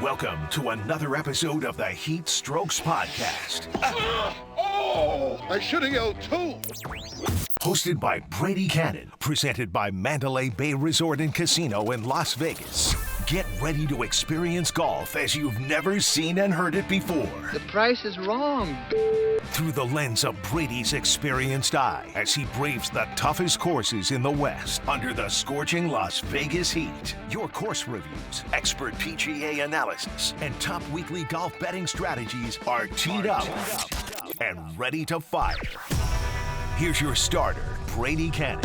Welcome to another episode of the HeatStrokes podcast. Oh, I should have yelled too. Hosted by Brady Kannon, presented by Mandalay Bay Resort and Casino in Las Vegas. Get ready to experience golf as you've never seen and heard it before. The price is wrong. Through the lens of Brady's experienced eye as he braves the toughest courses in the West under the scorching Las Vegas heat. Your course reviews, expert PGA analysis, and top weekly golf betting strategies are teed up and ready to fire. Here's your starter, Brady Kannon.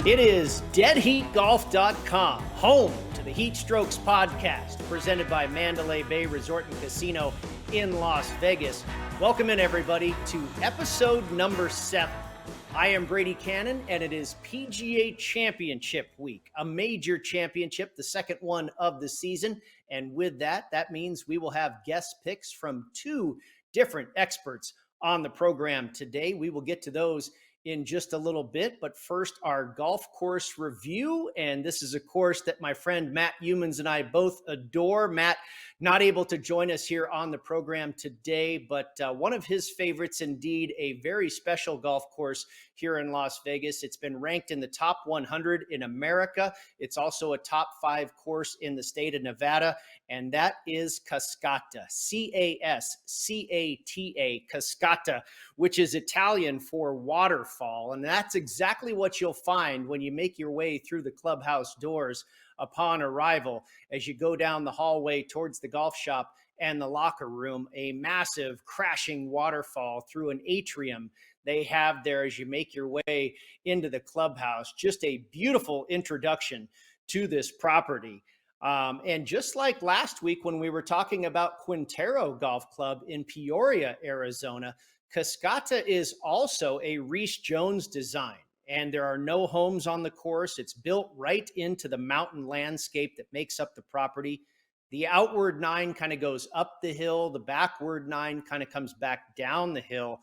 It is deadheatgolf.com, home to the HeatStrokes podcast, presented by Mandalay Bay Resort and Casino in Las Vegas. Welcome in, everybody, to episode number 7. I am Brady Kannon, and it is PGA Championship week, a major championship, the second one of the season. And with that, that means we will have guest picks from 2 different experts on the program today. We will get to those in just a little bit, but first our golf course review, and this is a course that my friend Matt Youmans and I both adore. Matt, not able to join us here on the program today, but one of his favorites indeed, a very special golf course here in Las Vegas. It's been ranked in the top 100 in America. It's also a top 5 course in the state of Nevada, and that is Cascata, C-A-S-C-A-T-A, Cascata, which is Italian for waterfall. And that's exactly what you'll find when you make your way through the clubhouse doors upon arrival. As you go down the hallway towards the golf shop and the locker room, a massive crashing waterfall through an atrium they have there as you make your way into the clubhouse. Just a beautiful introduction to this property. And just like last week when we were talking about Quintero Golf Club in Peoria, Arizona, Cascata is also a Reese Jones design, and there are no homes on the course. It's built right into the mountain landscape that makes up the property. The outward 9 kind of goes up the hill. The backward 9 kind of comes back down the hill.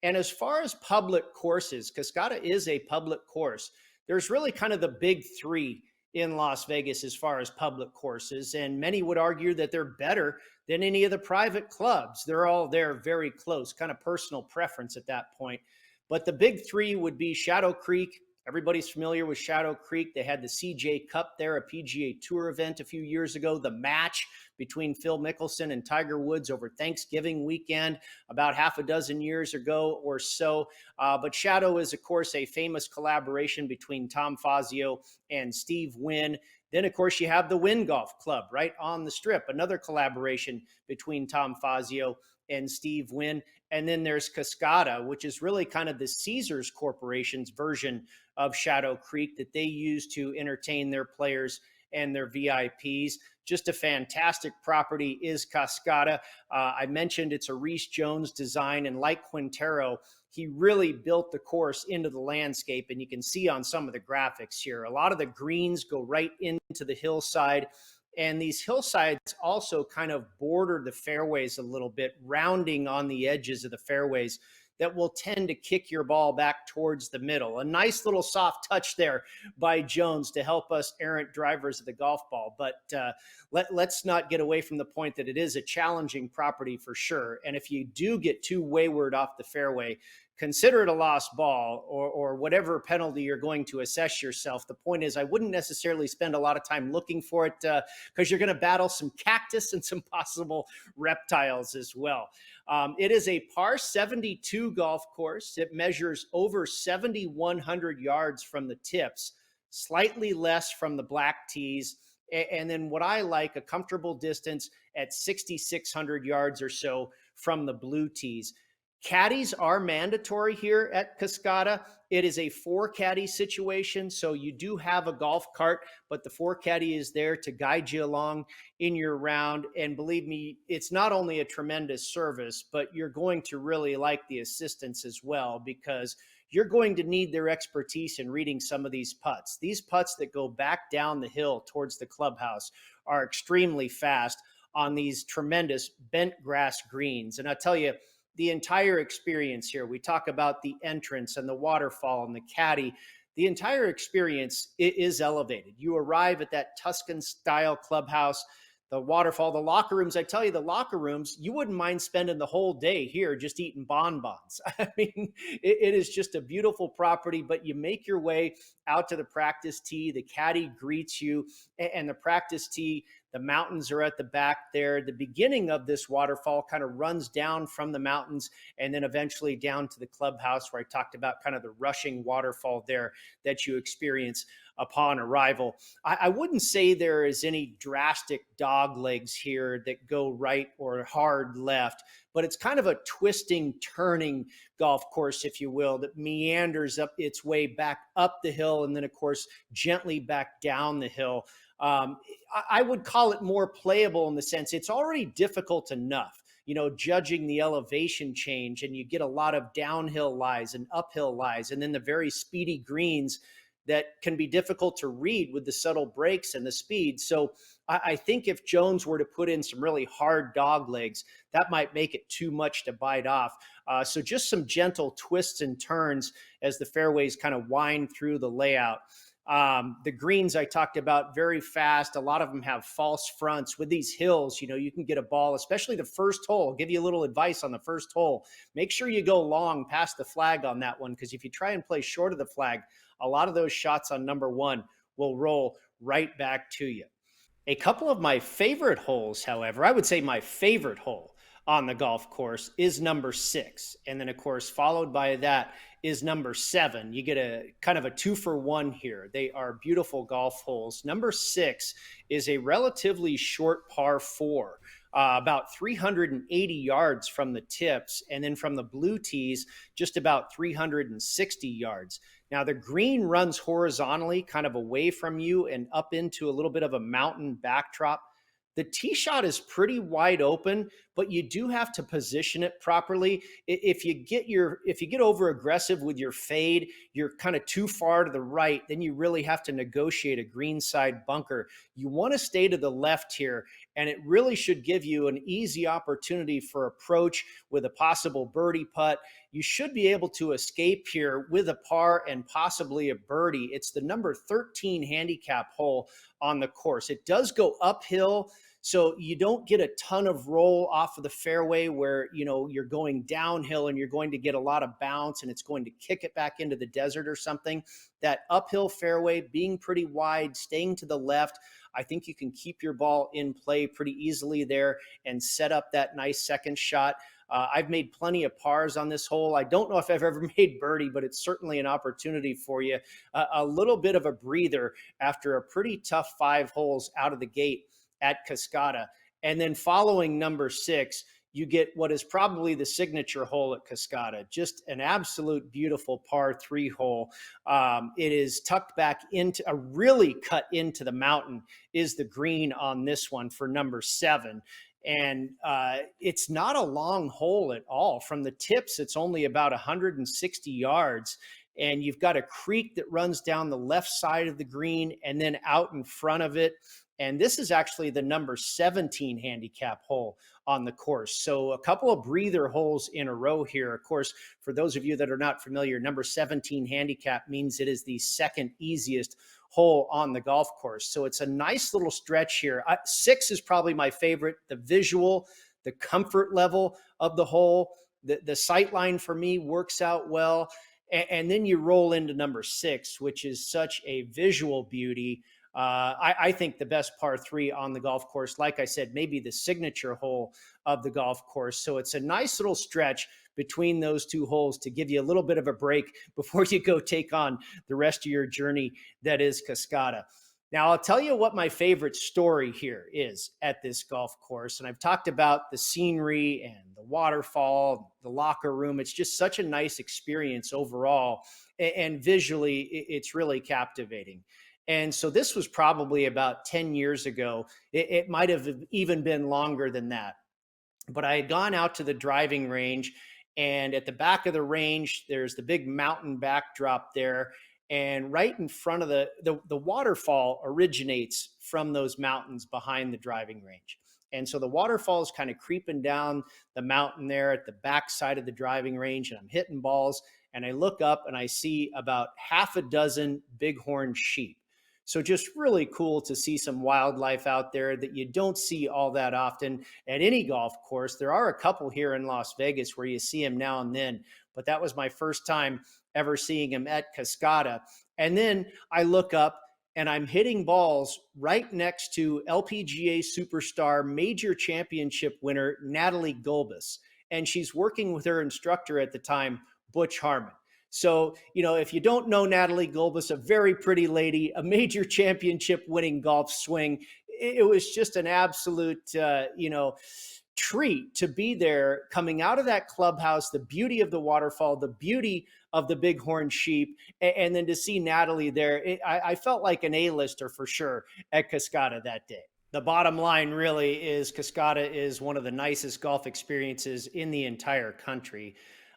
And as far as public courses, Cascata is a public course. There's really kind of the big 3 in Las Vegas as far as public courses, and many would argue that they're better than any of the private clubs. They're all there very close, kind of personal preference at that point. But the big 3 would be Shadow Creek. Everybody's familiar with Shadow Creek. They had the CJ Cup there, a PGA Tour event a few years ago, the match between Phil Mickelson and Tiger Woods over Thanksgiving weekend about half a dozen years ago or so. But Shadow is, of course, a famous collaboration between Tom Fazio and Steve Wynn. Then, of course, you have the Wynn Golf Club right on the Strip, another collaboration between Tom Fazio and Steve Wynn. And then there's Cascata, which is really kind of the Caesars Corporation's version of Shadow Creek that they use to entertain their players and their VIPs. Just a fantastic property is Cascata. I mentioned it's a Reese Jones design, and like Quintero, he really built the course into the landscape, and you can see on some of the graphics here, a lot of the greens go right into the hillside, and these hillsides also kind of border the fairways a little bit, rounding on the edges of the fairways that will tend to kick your ball back towards the middle. A nice little soft touch there by Jones to help us errant drivers of the golf ball. But let's not get away from the point that it is a challenging property for sure. And if you do get too wayward off the fairway, consider it a lost ball or whatever penalty you're going to assess yourself. The point is, I wouldn't necessarily spend a lot of time looking for it because you're going to battle some cactus and some possible reptiles as well. It is a par 72 golf course. It measures over 7,100 yards from the tips, slightly less from the black tees. And then what I like, a comfortable distance at 6,600 yards or so from the blue tees. Caddies are mandatory here at Cascata. It is a 4-caddy situation, so you do have a golf cart, but the 4-caddy is there to guide you along in your round. And believe me, it's not only a tremendous service, but you're going to really like the assistance as well, because you're going to need their expertise in reading some of these putts. These putts that go back down the hill towards the clubhouse are extremely fast. on these tremendous bent grass greens. And I'll tell you, the entire experience here, we talk about the entrance and the waterfall and the caddy. The entire experience is elevated. You arrive at that Tuscan style clubhouse, the waterfall, the locker rooms. I tell you, the locker rooms, you wouldn't mind spending the whole day here just eating bonbons. I mean, it is just a beautiful property, but you make your way out to the practice tee. The caddy greets you, and the practice tee, the mountains are at the back there. The beginning of this waterfall kind of runs down from the mountains and then eventually down to the clubhouse, where I talked about kind of the rushing waterfall there that you experience upon arrival. I wouldn't say there is any drastic dog legs here that go right or hard left, but it's kind of a twisting, turning golf course, if you will, that meanders up its way back up the hill and then, of course, gently back down the hill. I would call it more playable in the sense it's already difficult enough, judging the elevation change, and you get a lot of downhill lies and uphill lies, and then the very speedy greens that can be difficult to read with the subtle breaks and the speed. So I think if Jones were to put in some really hard dog legs, that might make it too much to bite off. So just some gentle twists and turns as the fairways kind of wind through the layout. The greens I talked about, very fast. A lot of them have false fronts. With these hills, you can get a ball, especially the first hole. I'll give you a little advice on the first hole. Make sure you go long past the flag on that one, because if you try and play short of the flag, a lot of those shots on number one will roll right back to you. A couple of my favorite holes, however, I would say my favorite hole on the golf course is number 6. And then, of course, followed by that is number 7. You get a kind of a 2-for-1 here. They are beautiful golf holes. Number 6 is a relatively short par 4. About 380 yards from the tips, and then from the blue tees, just about 360 yards. Now, the green runs horizontally, kind of away from you and up into a little bit of a mountain backdrop. The tee shot is pretty wide open, but you do have to position it properly. If you get over aggressive with your fade, you're kind of too far to the right, then you really have to negotiate a greenside bunker. You want to stay to the left here, and it really should give you an easy opportunity for approach with a possible birdie putt. You should be able to escape here with a par and possibly a birdie. It's the number 13 handicap hole on the course. It does go uphill, so you don't get a ton of roll off of the fairway where, you're going downhill and you're going to get a lot of bounce and it's going to kick it back into the desert or something. That uphill fairway being pretty wide, staying to the left, I think you can keep your ball in play pretty easily there and set up that nice second shot. I've made plenty of pars on this hole. I don't know if I've ever made birdie, but it's certainly an opportunity for you. A little bit of a breather after a pretty tough 5 holes out of the gate at Cascada. And then following number 6, you get what is probably the signature hole at Cascada, just an absolute beautiful par 3 hole. It is tucked back into really cut into the mountain is the green on this one for number 7. And it's not a long hole at all. From the tips, it's only about 160 yards. And you've got a creek that runs down the left side of the green and then out in front of it. And this is actually the number 17 handicap hole on the course. So a couple of breather holes in a row here. Of course, for those of you that are not familiar, number 17 handicap means it is the second easiest hole on the golf course. So it's a nice little stretch here. 6 is probably my favorite. The visual, the comfort level of the hole, the sight line for me works out well. And then you roll into number 6, which is such a visual beauty. I think the best par 3 on the golf course, like I said, maybe the signature hole of the golf course. So it's a nice little stretch between those 2 holes to give you a little bit of a break before you go take on the rest of your journey that is Cascada. Now, I'll tell you what my favorite story here is at this golf course. And I've talked about the scenery and the waterfall, the locker room. It's just such a nice experience overall. And visually, it's really captivating. And so this was probably about 10 years ago. It might have even been longer than that. But I had gone out to the driving range, and at the back of the range, there's the big mountain backdrop there. And right in front of the waterfall originates from those mountains behind the driving range. And so the waterfall is kind of creeping down the mountain there at the back side of the driving range, and I'm hitting balls, and I look up and I see about half a dozen bighorn sheep. So just really cool to see some wildlife out there that you don't see all that often at any golf course. There are a couple here in Las Vegas where you see them now and then, but that was my first time ever seeing them at Cascada. And then I look up and I'm hitting balls right next to LPGA superstar major championship winner Natalie Gulbis. And she's working with her instructor at the time, Butch Harmon. So, if you don't know Natalie Gulbis, a very pretty lady, a major championship winning golf swing, it was just an absolute, treat to be there coming out of that clubhouse, the beauty of the waterfall, the beauty of the bighorn sheep, and then to see Natalie there, I felt like an A-lister for sure at Cascada that day. The bottom line really is Cascada is one of the nicest golf experiences in the entire country.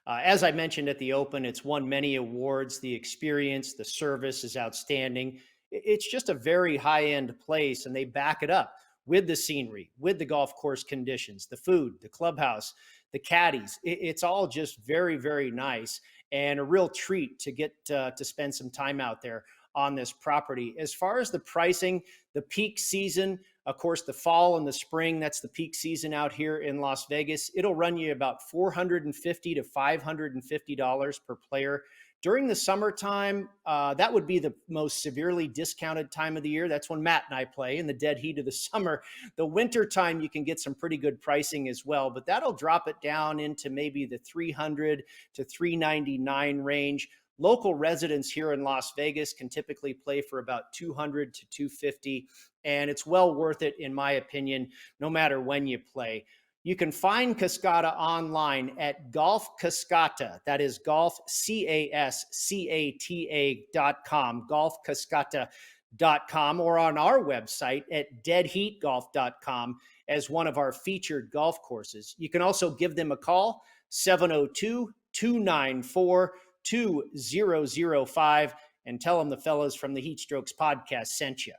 As I mentioned at the Open, it's won many awards. The experience, the service is outstanding. It's just a very high-end place, and they back it up with the scenery, with the golf course conditions, the food, the clubhouse, the caddies. It's all just very, very nice and a real treat to get to spend some time out there on this property. As far as the pricing, the peak season, of course, the fall and the spring, that's the peak season out here in Las Vegas. It'll run you about $450 to $550 per player. During the summertime, that would be the most severely discounted time of the year. That's when Matt and I play in the dead heat of the summer. The winter time, you can get some pretty good pricing as well, but that'll drop it down into maybe the $300 to $399 range. Local residents here in Las Vegas can typically play for about $200 to $250, and it's well worth it, in my opinion, no matter when you play. You can find Cascada online at Golf Cascata. That is golf, CASCATA.com, golfcascata.com, or on our website at deadheatgolf.com as one of our featured golf courses. You can also give them a call, 702-294-2005, and tell them the fellas from the HeatStrokes podcast sent you.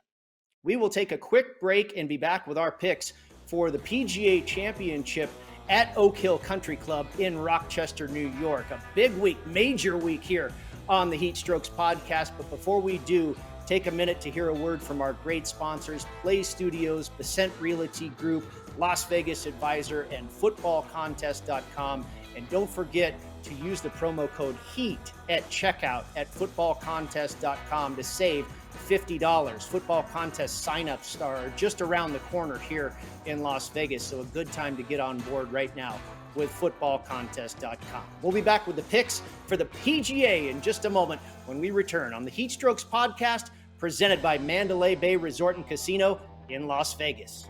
We will take a quick break and be back with our picks for the PGA Championship at Oak Hill Country Club in Rochester, New York. A big week, major week here on the HeatStrokes podcast. But before we do, take a minute to hear a word from our great sponsors, Play Studios, Bascent Realty Group, Las Vegas Advisor, and footballcontest.com. And don't forget to use the promo code HEAT at checkout at footballcontest.com to save $50. Football contest signups are just around the corner here in Las Vegas, so a good time to get on board right now with footballcontest.com. We'll be back with the picks for the PGA in just a moment when we return on the HeatStrokes podcast presented by Mandalay Bay Resort and Casino in Las Vegas.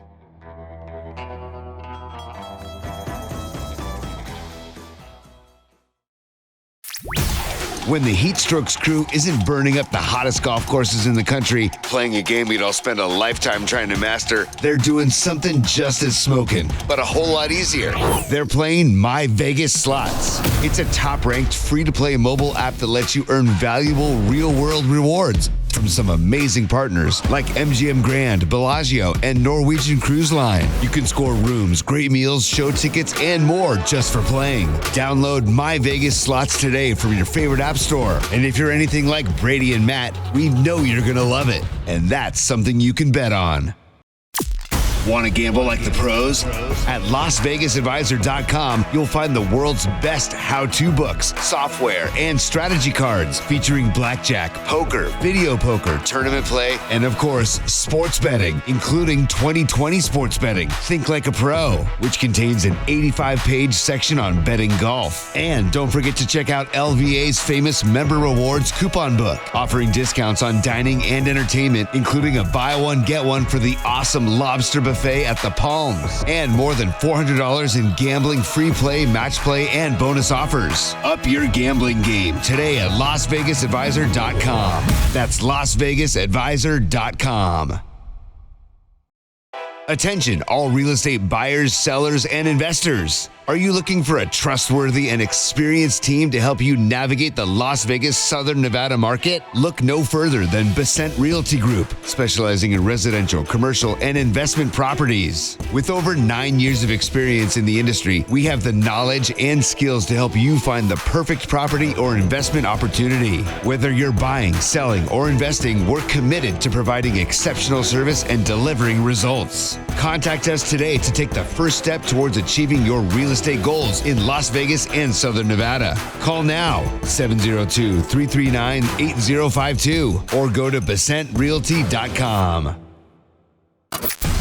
When the HeatStrokes crew isn't burning up the hottest golf courses in the country, playing a game we'd all spend a lifetime trying to master, they're doing something just as smoking, but a whole lot easier. They're playing My Vegas Slots. It's a top-ranked, free-to-play mobile app that lets you earn valuable real-world rewards from some amazing partners like MGM Grand, Bellagio, and Norwegian Cruise Line. You can score rooms, great meals, show tickets, and more just for playing. Download My Vegas Slots today from your favorite app store. And if you're anything like Brady and Matt, we know you're going to love it. And that's something you can bet on. Want to gamble like the pros? At LasVegasAdvisor.com, you'll find the world's best how-to books, software, and strategy cards featuring blackjack, poker, video poker, tournament play, and of course, sports betting, including 2020 sports betting. Think like a pro, which contains an 85-page section on betting golf. And don't forget to check out LVA's famous Member Rewards coupon book, offering discounts on dining and entertainment, including a buy one, get one for the awesome lobster buffet at the Palms, and more than $400 in gambling, free play, match play, and bonus offers. Up your gambling game today at LasVegasAdvisor.com. That's LasVegasAdvisor.com. Attention, all real estate buyers, sellers, and investors. Are you looking for a trustworthy and experienced team to help you navigate the Las Vegas, Southern Nevada market? Look no further than VSiN Realty Group, specializing in residential, commercial, and investment properties. With over 9 years of experience in the industry, we have the knowledge and skills to help you find the perfect property or investment opportunity. Whether you're buying, selling, or investing, we're committed to providing exceptional service and delivering results. Contact us today to take the first step towards achieving your real estate goals in Las Vegas and Southern Nevada. Call now, 702-339-8052, or go to BesantRealty.com.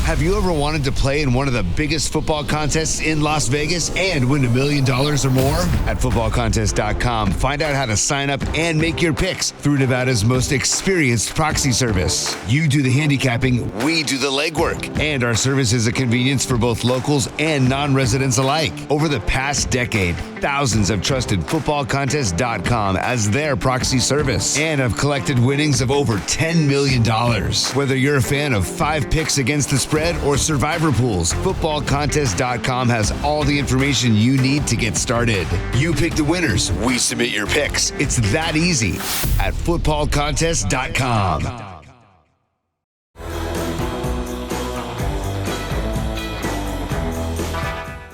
Have you ever wanted to play in one of the biggest football contests in Las Vegas and win $1 million or more? At footballcontest.com, find out how to sign up and make your picks through Nevada's most experienced proxy service. You do the handicapping, we do the legwork, and our service is a convenience for both locals and non-residents alike. Over the past decade, thousands have trusted footballcontest.com as their proxy service and have collected winnings of over $10 million. Whether you're a fan of 5 picks against the spread or survivor pools, footballcontest.com has all the information you need to get started. You pick the winners, we submit your picks. It's that easy at footballcontest.com.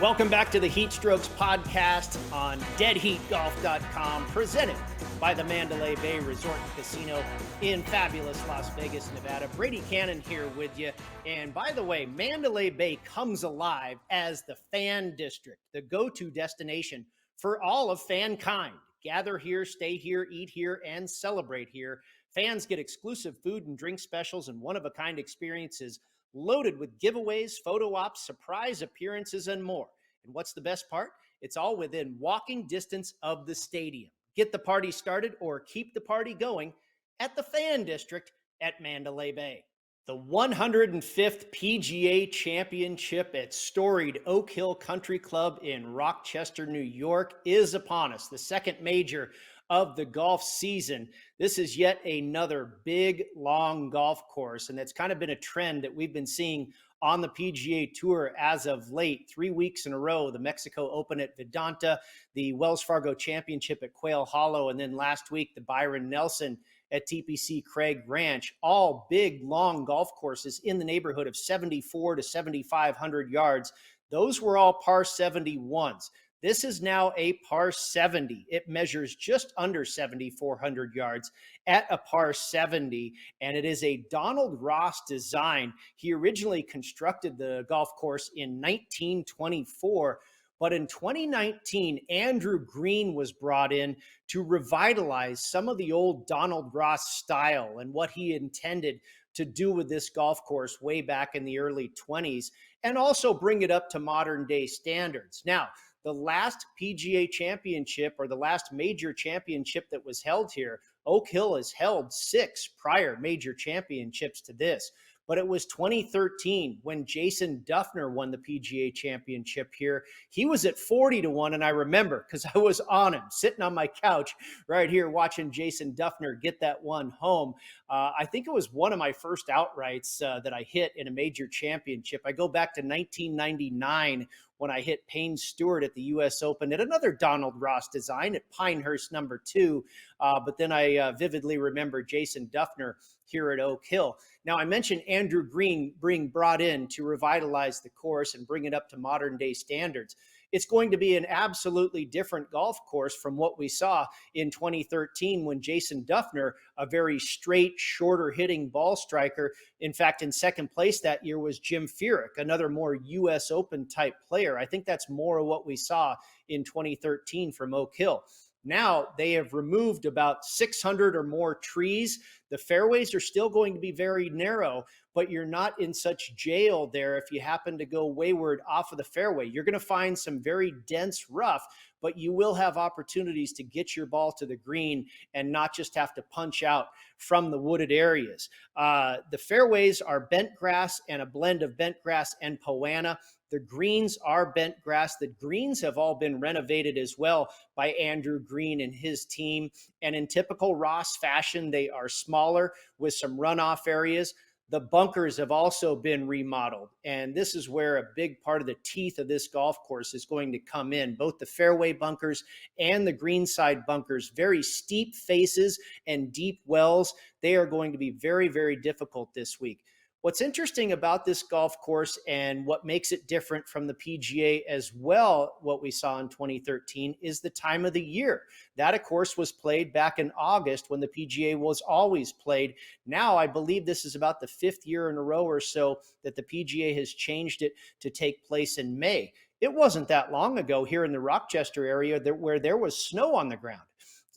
Welcome back to the HeatStrokes podcast on deadheatgolf.com, presented by the Mandalay Bay Resort and Casino in fabulous Las Vegas, Nevada. Brady Kannon here with you. And by the way, Mandalay Bay comes alive as the fan district, the go-to destination for all of fankind. Gather here, stay here, eat here, and celebrate here. Fans get exclusive food and drink specials and one-of-a-kind experiences loaded with giveaways, photo ops, surprise appearances, and more. And what's the best part? It's all within walking distance of the stadium. Get the party started or keep the party going at the Fan District at Mandalay Bay. The 105th PGA Championship at storied Oak Hill Country Club in Rochester, New York is upon us, the second major of the golf season. This is yet another big, long golf course, and it's kind of been a trend that we've been seeing on the PGA Tour as of late. 3 weeks in a row, the Mexico Open at Vedanta, the Wells Fargo Championship at Quail Hollow, and then last week, the Byron Nelson at TPC Craig Ranch. All big, long golf courses in the neighborhood of 74 to 7,500 yards. Those were all par 71s. This is now a par 70. It measures just under 7,400 yards at a par 70, and it is a Donald Ross design. He originally constructed the golf course in 1924, but in 2019, Andrew Green was brought in to revitalize some of the old Donald Ross style and what he intended to do with this golf course way back in the early 20s, and also bring it up to modern day standards. Now, the last PGA championship, or the last major championship that was held here, Oak Hill has held 6 prior major championships to this. But it was 2013 when Jason Duffner won the PGA championship here. He was at 40-1, and I remember because I was on him, sitting on my couch right here watching Jason Duffner get that one home. I think it was one of my first outrights that I hit in a major championship. I go back to 1999 when I hit Payne Stewart at the U.S. Open at another Donald Ross design at Pinehurst number 2. But then I vividly remember Jason Duffner here at Oak Hill. Now, I mentioned Andrew Green being brought in to revitalize the course and bring it up to modern day standards. It's going to be an absolutely different golf course from what we saw in 2013 when Jason Duffner, a very straight, shorter hitting ball striker. In fact, in second place that year was Jim Furyk, another more U.S. Open type player. I think that's more of what we saw in 2013 from Oak Hill. Now they have removed about 600 or more trees. The fairways are still going to be very narrow, but you're not in such jail there if you happen to go wayward off of the fairway. You're going to find some very dense rough, but you will have opportunities to get your ball to the green and not just have to punch out from the wooded areas. The fairways are bent grass and a blend of bent grass and poana. The greens are bent grass. The greens have all been renovated as well by Andrew Green and his team. And in typical Ross fashion, they are smaller with some runoff areas. the bunkers have also been remodeled. And this is where a big part of the teeth of this golf course is going to come in, both the fairway bunkers and the greenside bunkers. Very steep faces and deep wells. They are going to be very, very difficult this week. What's interesting about this golf course and what makes it different from the PGA as well, what we saw in 2013, is the time of the year. That, of course, was played back in August when the PGA was always played. Now, I believe this is about the 5th year in a row or so that the PGA has changed it to take place in May. It wasn't that long ago here in the Rochester area where there was snow on the ground.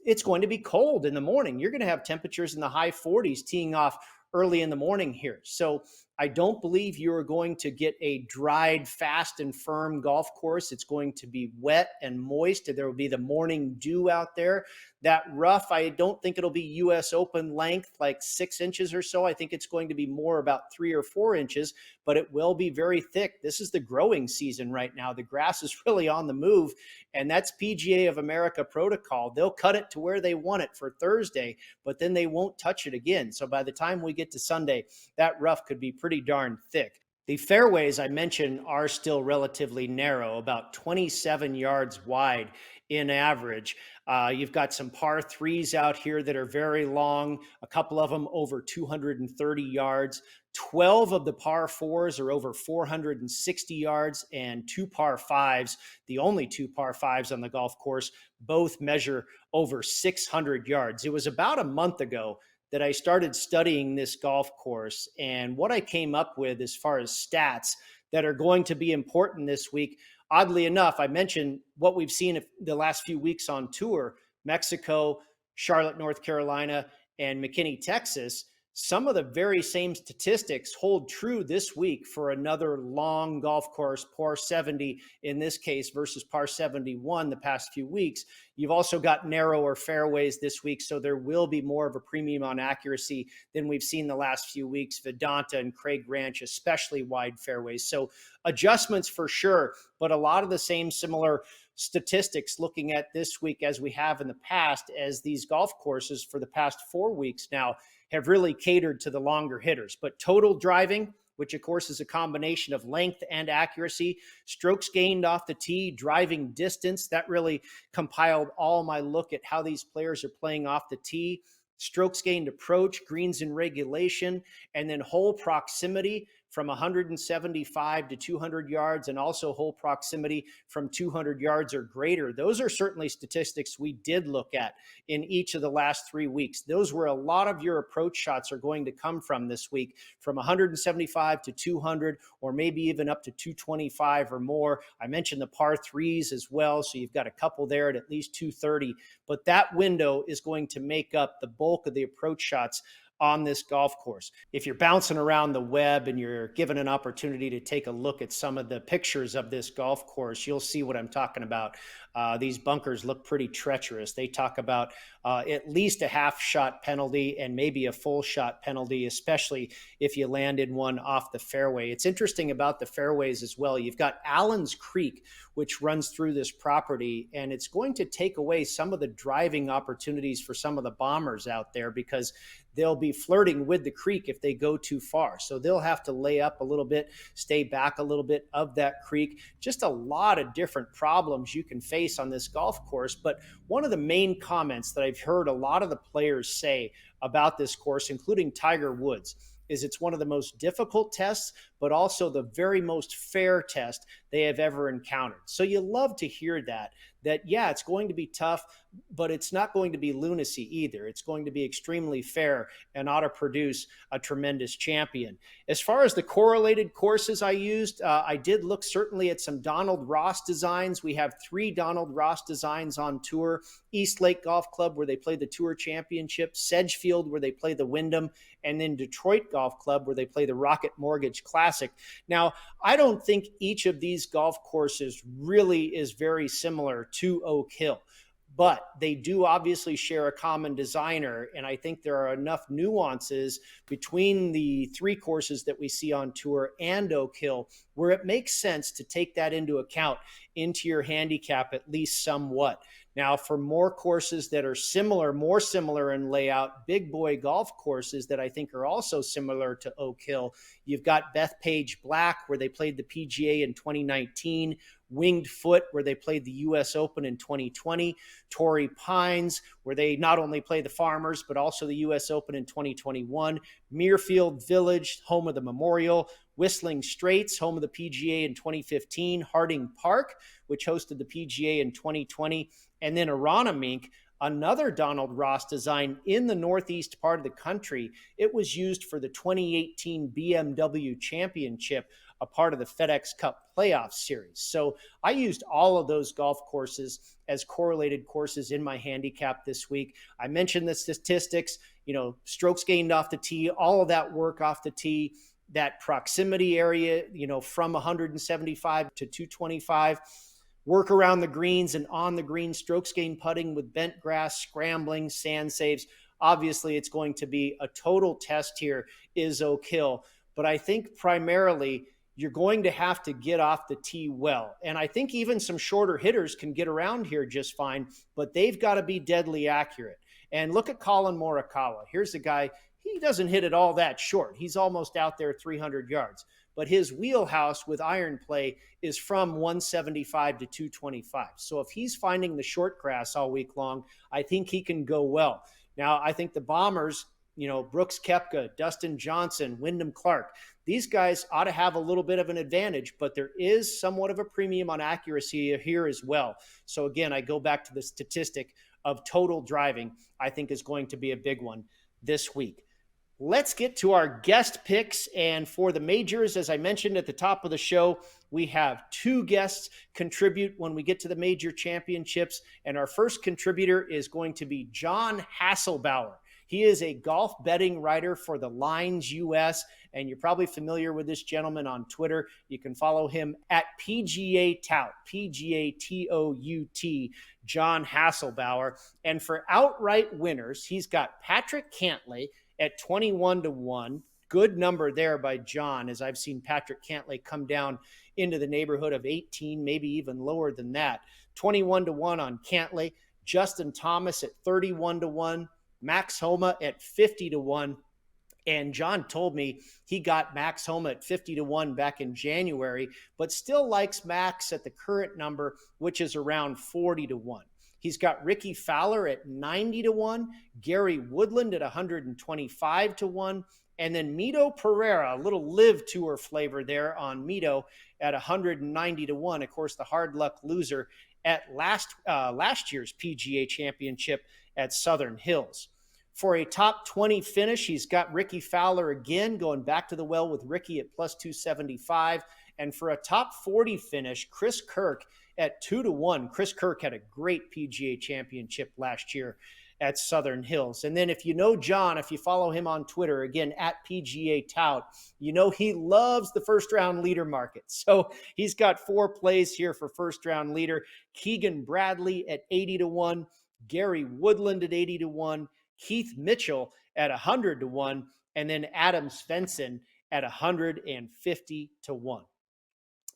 It's going to be cold in the morning. You're going to have temperatures in the high 40s teeing off early in the morning here. So I don't believe you are going to get a dried, fast and firm golf course. It's going to be wet and moist. There will be the morning dew out there. That rough, I don't think it'll be US Open length, like 6 inches or so. I think it's going to be more about 3 or 4 inches, but it will be very thick. This is the growing season right now. The grass is really on the move, and that's PGA of America protocol. They'll cut it to where they want it for Thursday, but then they won't touch it again. So by the time we get to Sunday, that rough could be pretty darn thick. The fairways I mentioned are still relatively narrow, about 27 yards wide in average. You've got some par 3s out here that are very long, a couple of them over 230 yards. 12 of the par 4s are over 460 yards, and 2 par 5s, the only 2 par 5s on the golf course, both measure over 600 yards. It was about a month ago that I started studying this golf course, and what I came up with as far as stats that are going to be important this week. Oddly enough, I mentioned what we've seen the last few weeks on tour: Mexico, Charlotte, North Carolina, and McKinney, Texas. Some of the very same statistics hold true this week for another long golf course, par 70 in this case versus par 71 the past few weeks. You've also got narrower fairways this week, so there will be more of a premium on accuracy than we've seen the last few weeks. Vedanta and Craig Ranch, especially wide fairways. So adjustments for sure, but a lot of the same similar statistics looking at this week as we have in the past, as these golf courses for the past 4 weeks now have really catered to the longer hitters. But total driving, which of course is a combination of length and accuracy, strokes gained off the tee, driving distance, that really compiled all my look at how these players are playing off the tee, strokes gained approach, greens in regulation, and then hole proximity from 175 to 200 yards, and also hole proximity from 200 yards or greater. Those are certainly statistics we did look at in each of the last 3 weeks. Those were a lot of your approach shots are going to come from this week, from 175 to 200, or maybe even up to 225 or more. I mentioned the par 3s as well, so you've got a couple there at least 230, but that window is going to make up the bulk of the approach shots on this golf course. If you're bouncing around the web and you're given an opportunity to take a look at some of the pictures of this golf course, you'll see what I'm talking about. These bunkers look pretty treacherous. They talk about at least a half shot penalty and maybe a full shot penalty, especially if you land in one off the fairway. It's interesting about the fairways as well. You've got Allen's Creek, which runs through this property, and it's going to take away some of the driving opportunities for some of the bombers out there, because they'll be flirting with the creek if they go too far. So they'll have to lay up a little bit, stay back a little bit of that creek. Just a lot of different problems you can face on this golf course. But one of the main comments that I've heard a lot of the players say about this course, including Tiger Woods, is it's one of the most difficult tests, but also the very most fair test they have ever encountered. So you love to hear that yeah, it's going to be tough, but it's not going to be lunacy either. It's going to be extremely fair and ought to produce a tremendous champion. As far as the correlated courses I used, I did look certainly at some Donald Ross designs. We have 3 Donald Ross designs on tour: East Lake Golf Club, where they play the Tour Championship; Sedgefield, where they play the Wyndham; and then Detroit Golf Club, where they play the Rocket Mortgage Classic. Now, I don't think each of these golf courses really is very similar to Oak Hill, but they do obviously share a common designer. And I think there are enough nuances between the 3 courses that we see on tour and Oak Hill where it makes sense to take that into account into your handicap, at least somewhat. Now, for more courses that are similar, more similar in layout, big boy golf courses that I think are also similar to Oak Hill, you've got Bethpage Black, where they played the PGA in 2019, Winged Foot, where they played the U.S. Open in 2020, Torrey Pines, where they not only play the Farmers, but also the U.S. Open in 2021, Muirfield Village, home of the Memorial, Whistling Straits, home of the PGA in 2015, Harding Park, which hosted the PGA in 2020, and then Aronimink, another Donald Ross design in the northeast part of the country. It was used for the 2018 BMW Championship, a part of the FedEx Cup playoff series. So I used all of those golf courses as correlated courses in my handicap this week. I mentioned the statistics, strokes gained off the tee, all of that work off the tee, that proximity area, from 175 to 225, work around the greens and on the green, strokes gained putting with bent grass, scrambling, sand saves. Obviously, it's going to be a total test here, is Oak Hill. But I think primarily you're going to have to get off the tee well. And I think even some shorter hitters can get around here just fine, but they've got to be deadly accurate. And look at Colin Morikawa. Here's a guy, he doesn't hit it all that short. He's almost out there 300 yards. But his wheelhouse with iron play is from 175 to 225. So if he's finding the short grass all week long, I think he can go well. Now, I think the Bombers, Brooks Koepka, Dustin Johnson, Wyndham Clark, these guys ought to have a little bit of an advantage, but there is somewhat of a premium on accuracy here as well. So again, I go back to the statistic of total driving, I think is going to be a big one this week. Let's get to our guest picks. And for the majors, as I mentioned at the top of the show, we have two guests contribute when we get to the major championships. And our first contributor is going to be John Hasselbauer. He is a golf betting writer for the Lines US, and you're probably familiar with this gentleman on Twitter. You can follow him at PGA Tout, PGA-TOUT, John Hasselbauer. And for outright winners, he's got Patrick Cantlay at 21-1. Good number there by John, as I've seen Patrick Cantlay come down into the neighborhood of 18, maybe even lower than that. 21-1 on Cantlay. Justin Thomas at 31-1. Max Homa at 50-1. And John told me he got Max Homa at 50-1 back in January, but still likes Max at the current number, which is around 40-1. He's got Ricky Fowler at 90-1, Gary Woodland at 125-1, and then Mito Pereira, a little live tour flavor there on Mito at 190-1. Of course, the hard luck loser at last year's PGA Championship at Southern Hills. For a top 20 finish, he's got Ricky Fowler again, going back to the well with Ricky at plus 275. And for a top 40 finish, Chris Kirk at 2-1. Chris Kirk had a great PGA Championship last year at Southern Hills. And then if you know John, if you follow him on Twitter, again, at PGA Tout, he loves the first round leader market. So he's got 4 plays here for first round leader. Keegan Bradley at 80-1, Gary Woodland at 80-1, Keith Mitchell at 100-1, and then Adam Svensson at 150-1.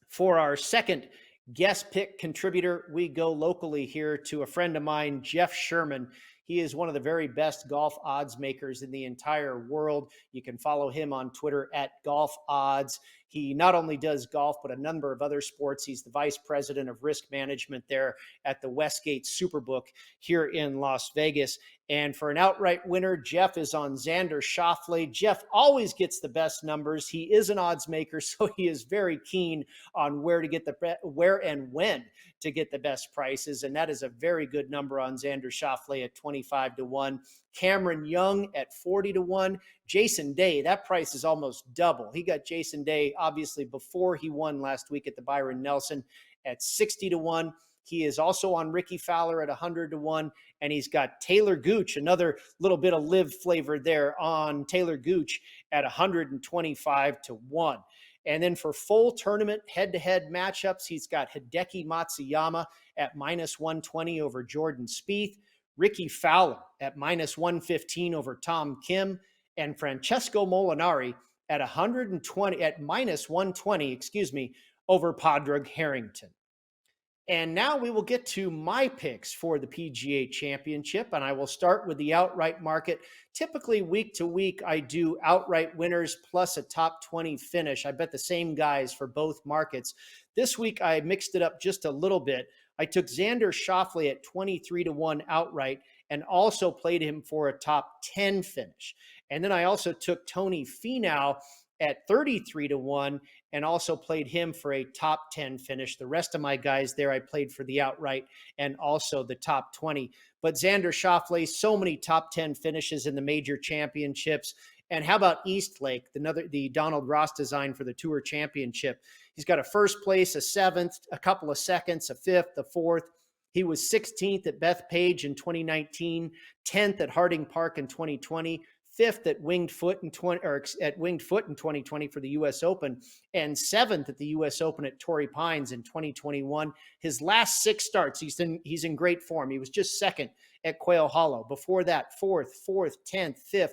For our second guest pick contributor, we go locally here to a friend of mine, Jeff Sherman. He is one of the very best golf odds makers in the entire world. You can follow him on Twitter at Golf Odds. He not only does golf, but a number of other sports. He's the vice president of risk management there at the Westgate Superbook here in Las Vegas. And for an outright winner, Jeff is on Xander Schauffele. Jeff always gets the best numbers. He is an odds maker, so he is very keen on where and when to get the best prices. And that is a very good number on Xander Schauffele at 25-1. Cameron Young at 40-1. Jason Day, that price is almost double. He got Jason Day, obviously, before he won last week at the Byron Nelson at 60-1. He is also on Ricky Fowler at 100-1, and he's got Taylor Gooch, another little bit of live flavor there on Taylor Gooch at 125-1. And then for full tournament head-to-head matchups, he's got Hideki Matsuyama at -120 over Jordan Spieth, Ricky Fowler at -115 over Tom Kim, and Francesco Molinari at -120, over Padraig Harrington. And now we will get to my picks for the PGA Championship, and I will start with the outright market. Typically, week to week, I do outright winners plus a top 20 finish. I bet the same guys for both markets. This week, I mixed it up just a little bit. I took Xander Schauffele at 23-1 outright and also played him for a top 10 finish. And then I also took Tony Finau at 33-1 and also played him for a top 10 finish. The rest of my guys there, I played for the outright and also the top 20. But Xander Schauffele, so many top 10 finishes in the major championships. And how about Eastlake, the Donald Ross design for the Tour Championship? He's got a first place, a seventh, a couple of seconds, a fifth, a fourth. He was 16th at Bethpage in 2019, 10th at Harding Park in 2020, fifth at Winged Foot in 2020 for the U.S. Open, and seventh at the U.S. Open at Torrey Pines in 2021. His last 6 starts, he's in great form. He was just second at Quail Hollow. Before that, fourth, 10th, 5th,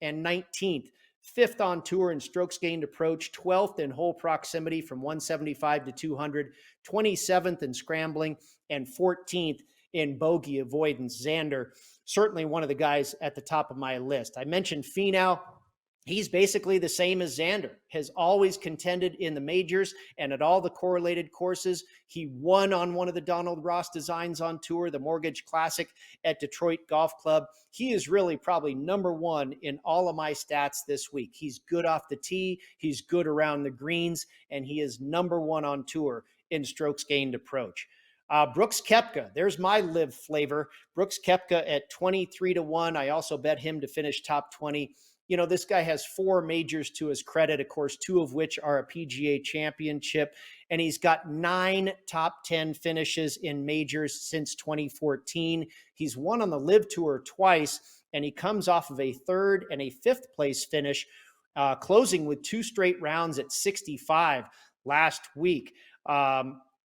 and 19th. 5th on tour in strokes gained approach, 12th in hole proximity from 175 to 200, 27th in scrambling, and 14th in bogey avoidance. Xander, certainly one of the guys at the top of my list. I mentioned Finau. He's basically the same as Xander, has always contended in the majors and at all the correlated courses. He won on one of the Donald Ross designs on tour, the Mortgage Classic at Detroit Golf Club. He is really probably number one in all of my stats this week. He's good off the tee, he's good around the greens, and he is number one on tour in strokes gained approach. Brooks Koepka, there's my live flavor. Brooks Koepka at 23-1. I also bet him to finish top 20. You know, this guy has 4 majors to his credit, of course, 2 of which are a PGA Championship, and he's got 9 top 10 finishes in majors since 2014. He's won on the Live Tour twice, and he comes off of a 3rd and a 5th place finish, closing with 2 straight rounds at 65 last week.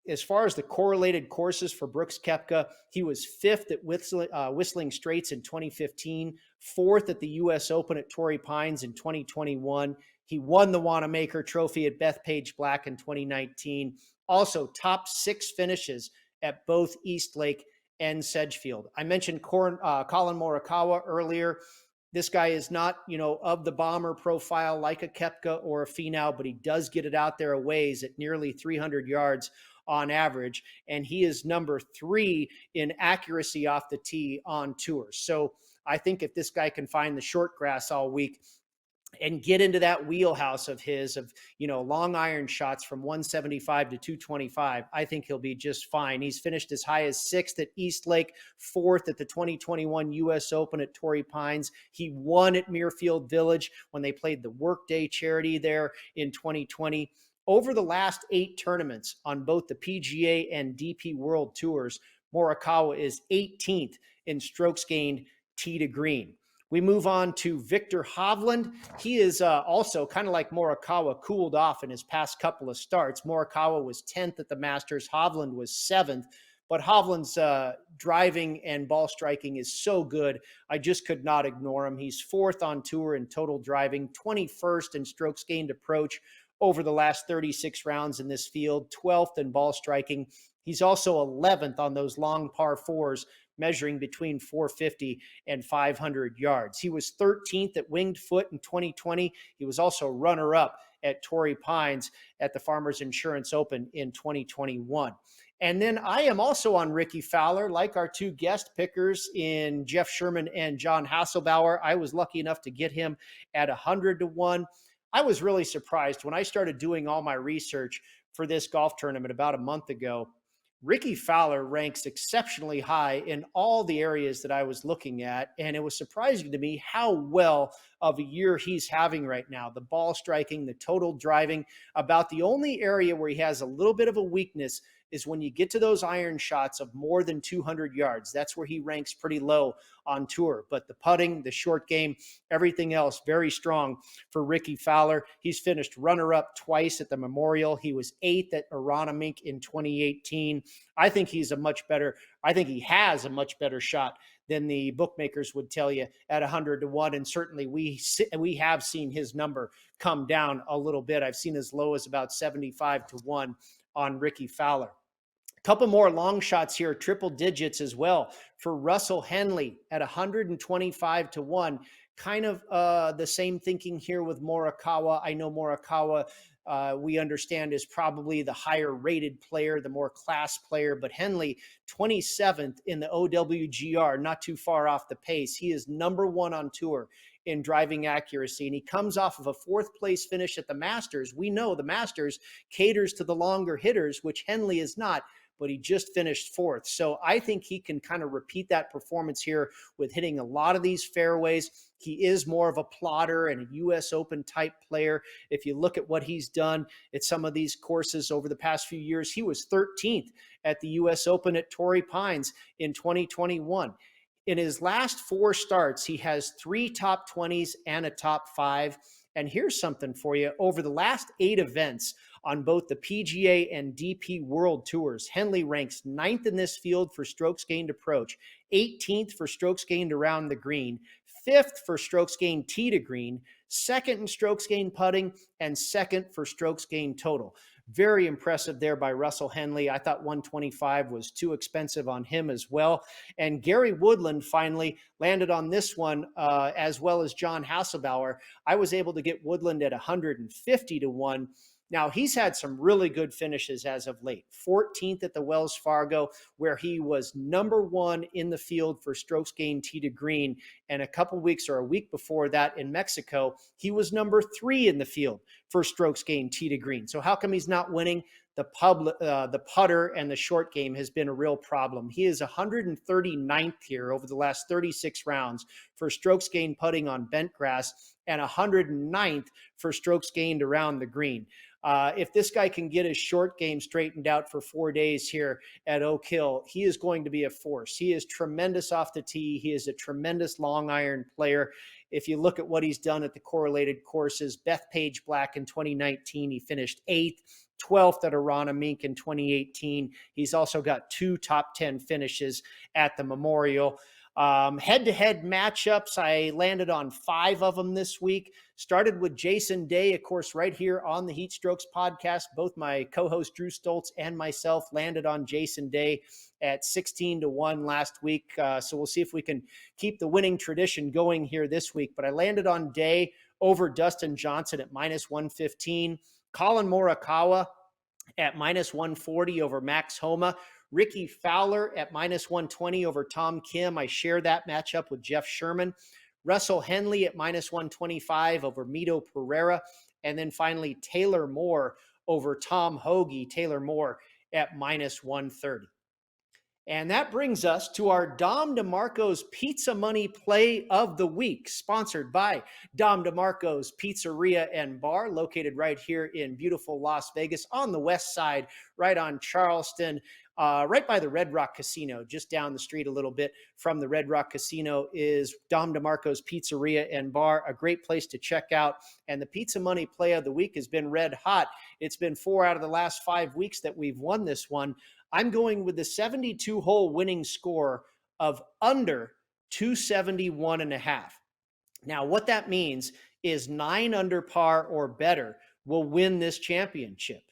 As far as the correlated courses for Brooks Koepka, he was 5th at Whistling Straits in 2015, 4th at the U.S. Open at Torrey Pines in 2021. He won the Wanamaker Trophy at Bethpage Black in 2019. Also, top 6 finishes at both Eastlake and Sedgefield. I mentioned Colin Morikawa earlier. This guy is not, of the bomber profile like a Koepka or a Finau, but he does get it out there a ways at nearly 300 yards on average, and he is number 3 in accuracy off the tee on tour. So I think if this guy can find the short grass all week and get into that wheelhouse of his, long iron shots from 175 to 225, I think he'll be just fine. He's finished as high as 6th at Eastlake, 4th at the 2021 U.S. Open at Torrey Pines. He won at Muirfield Village when they played the Workday charity there in 2020. Over the last 8 tournaments on both the PGA and DP World Tours, Morikawa is 18th in strokes gained tee to green. We move on to Victor Hovland. He is also kind of like Morikawa, cooled off in his past couple of starts. Morikawa was 10th at the Masters. Hovland was 7th. But Hovland's driving and ball striking is so good, I just could not ignore him. He's 4th on tour in total driving, 21st in strokes gained approach over the last 36 rounds in this field, 12th in ball striking. He's also 11th on those long par 4s, measuring between 450 and 500 yards. He was 13th at Winged Foot in 2020. He was also runner-up at Torrey Pines at the Farmers Insurance Open in 2021. And then I am also on Ricky Fowler, like our 2 guest pickers in Jeff Sherman and John Hasselbauer. I was lucky enough to get him at 100-1. I was really surprised when I started doing all my research for this golf tournament about a month ago. Ricky Fowler ranks exceptionally high in all the areas that I was looking at, and it was surprising to me how well of a year he's having right now. The ball striking, the total driving. About the only area where he has a little bit of a weakness is when you get to those iron shots of more than 200 yards. That's where he ranks pretty low on tour. But the putting, the short game, everything else, very strong for Ricky Fowler. He's finished runner-up twice at the Memorial. He was 8th at Aronimink in 2018. I think he has a much better shot than the bookmakers would tell you at 100-1. And certainly we have seen his number come down a little bit. I've seen as low as about 75-1 on Ricky Fowler. Couple more long shots here, triple digits as well for Russell Henley at 125 to 1. Kind of the same thinking here with Morikawa. I know Morikawa, we understand, is probably the higher rated player, the more class player, but Henley, 27th in the OWGR, not too far off the pace. He is number 1 on tour in driving accuracy, and he comes off of a 4th place finish at the Masters. We know the Masters caters to the longer hitters, which Henley is not, but he just finished 4th. So I think he can kind of repeat that performance here with hitting a lot of these fairways. He is more of a plotter and a U.S. Open type player. If you look at what he's done at some of these courses over the past few years, he was 13th at the U.S. Open at Torrey Pines in 2021. In his last 4 starts, he has 3 top 20s and a top 5. And here's something for you. Over the last 8 events on both the PGA and DP World Tours, Henley ranks 9th in this field for strokes gained approach, 18th for strokes gained around the green, 5th for strokes gained tee to green, 2nd in strokes gained putting, and 2nd for strokes gained total. Very impressive there by Russell Henley. I thought 125 was too expensive on him as well. And Gary Woodland finally landed on this one, as well as John Hasselbauer. I was able to get Woodland at 150 to 1. Now, he's had some really good finishes as of late. 14th at the Wells Fargo, where he was number 1 in the field for strokes gained tee to green. And a couple weeks or a week before that in Mexico, he was number 3 in the field for strokes gained tee to green. So how come he's not winning? The putter and the short game has been a real problem. He is 139th here over the last 36 rounds for strokes gained putting on bent grass and 109th for strokes gained around the green. If this guy can get his short game straightened out for 4 days here at Oak Hill, he is going to be a force. He is tremendous off the tee. He is a tremendous long iron player. If you look at what he's done at the correlated courses, Bethpage Black in 2019, he finished 8th, 12th at Arana Mink in 2018. He's also got 2 top 10 finishes at the Memorial. Head-to-head matchups, I landed on 5 of them this week. Started with Jason Day, of course, right here on the HeatStrokes podcast. Both my co-host Drew Stoltz and myself landed on Jason Day at 16 to 1 last week. So we'll see if we can keep the winning tradition going here this week. But I landed on Day over Dustin Johnson at -115. Colin Morikawa at -140 over Max Homa. Ricky Fowler at -120 over Tom Kim. I share that matchup with Jeff Sherman. Russell Henley at -125 over Mito Pereira. And then finally, Taylor Moore over Tom Hoagie. Taylor Moore at -130. And that brings us to our Dom DeMarco's Pizza Money Play of the Week, sponsored by Dom DeMarco's Pizzeria and Bar, located right here in beautiful Las Vegas on the west side, right on Charleston, right by the Red Rock Casino. Just down the street a little bit from the Red Rock Casino is Dom DeMarco's Pizzeria and Bar, a great place to check out. And the Pizza Money Play of the Week has been red hot. It's been 4 out of the last 5 weeks that we've won this one. I'm going with the 72-hole winning score of under 271.5. Now, what that means is 9 under par or better will win this championship.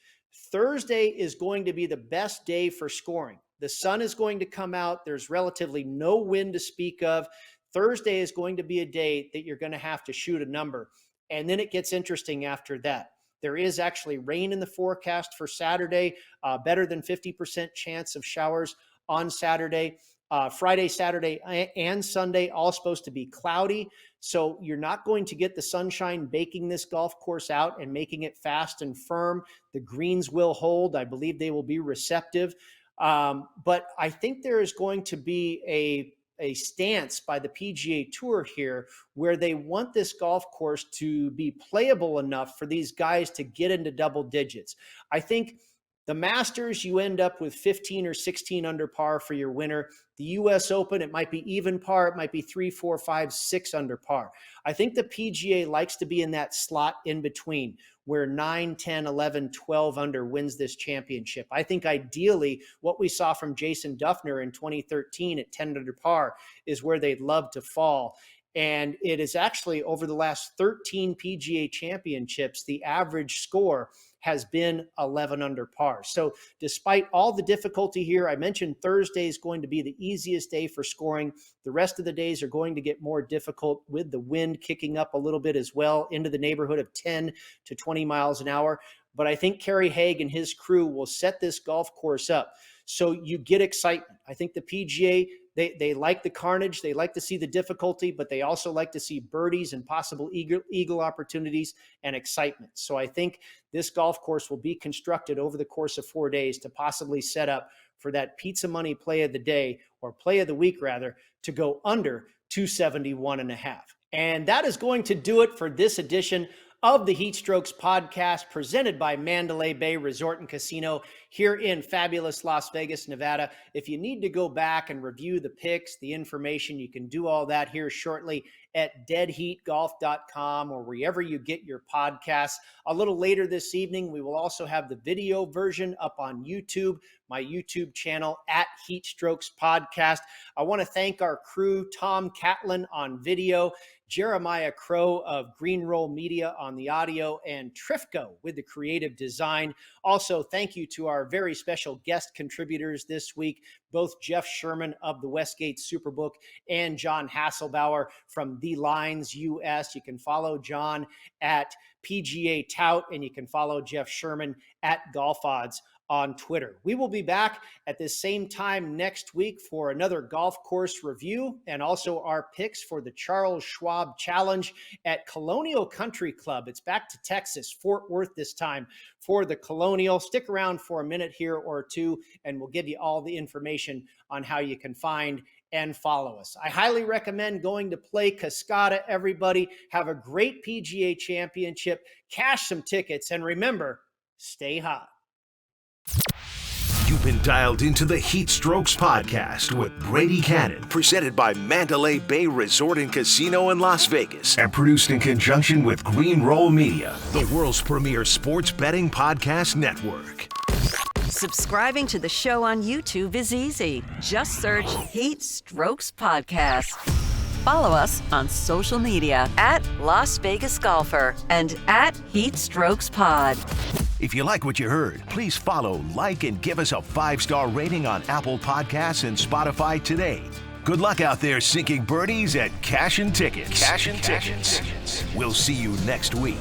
Thursday is going to be the best day for scoring. The sun is going to come out. There's relatively no wind to speak of. Thursday is going to be a day that you're going to have to shoot a number. And then it gets interesting after that. There is actually rain in the forecast for Saturday, better than 50% chance of showers on Saturday. Friday, Saturday, and Sunday, all supposed to be cloudy. So you're not going to get the sunshine baking this golf course out and making it fast and firm. The greens will hold. I believe they will be receptive. But I think there is going to be a stance by the PGA Tour here where they want this golf course to be playable enough for these guys to get into double digits. I think the Masters, you end up with 15 or 16 under par for your winner. The U.S. Open, it might be even par. It might be 3, 4, 5, 6 under par. I think the PGA likes to be in that slot in between where 9, 10, 11, 12 under wins this championship. I think ideally what we saw from Jason Duffner in 2013 at 10 under par is where they'd love to fall. And it is actually over the last 13 PGA championships, the average score has been 11 under par. So despite all the difficulty here, I mentioned Thursday is going to be the easiest day for scoring. The rest of the days are going to get more difficult with the wind kicking up a little bit as well into the neighborhood of 10 to 20 miles an hour. But I think Kerry Haig and his crew will set this golf course up so you get excitement. I think the PGA, they like the carnage. They like to see the difficulty, but they also like to see birdies and possible eagle opportunities and excitement. So I think this golf course will be constructed over the course of 4 days to possibly set up for that pizza money play of the day, or play of the week rather, to go under 271.5. And that is going to do it for this edition of the HeatStrokes podcast, presented by Mandalay Bay Resort and Casino here in fabulous Las Vegas, Nevada. If you need to go back and review the picks, the information, you can do all that here shortly at deadheatgolf.com or wherever you get your podcasts. A little later this evening, we will also have the video version up on YouTube, my YouTube channel at HeatStrokes Podcast. I want to thank our crew, Tom Catlin on video, Jeremiah Crow of Green Roll Media on the audio, and Trifco with the creative design. Also, thank you to our very special guest contributors this week, both Jeff Sherman of the Westgate Superbook and John Hasselbauer from The Lines US. You can follow John at PGA Tout, and you can follow Jeff Sherman at Golf Odds on Twitter. We will be back at this same time next week for another golf course review and also our picks for the Charles Schwab Challenge at Colonial Country Club. It's back to Texas, Fort Worth this time for the Colonial. Stick around for a minute here or two, and we'll give you all the information on how you can find and follow us. I highly recommend going to play Cascada, everybody. Have a great PGA Championship, cash some tickets, and remember, stay hot. You've been dialed into the HeatStrokes podcast with Brady Kannon, presented by Mandalay Bay Resort and Casino in Las Vegas, and produced in conjunction with Green Roll Media, the world's premier sports betting podcast network. Subscribing to the show on YouTube is easy. Just search HeatStrokes Podcast. Follow us on social media at Las Vegas Golfer and at HeatStrokes Pod. If you like what you heard, please follow, like, and give us a 5-star rating on Apple Podcasts and Spotify today. Good luck out there sinking birdies at Cash and Tickets. Cash and Tickets. We'll see you next week.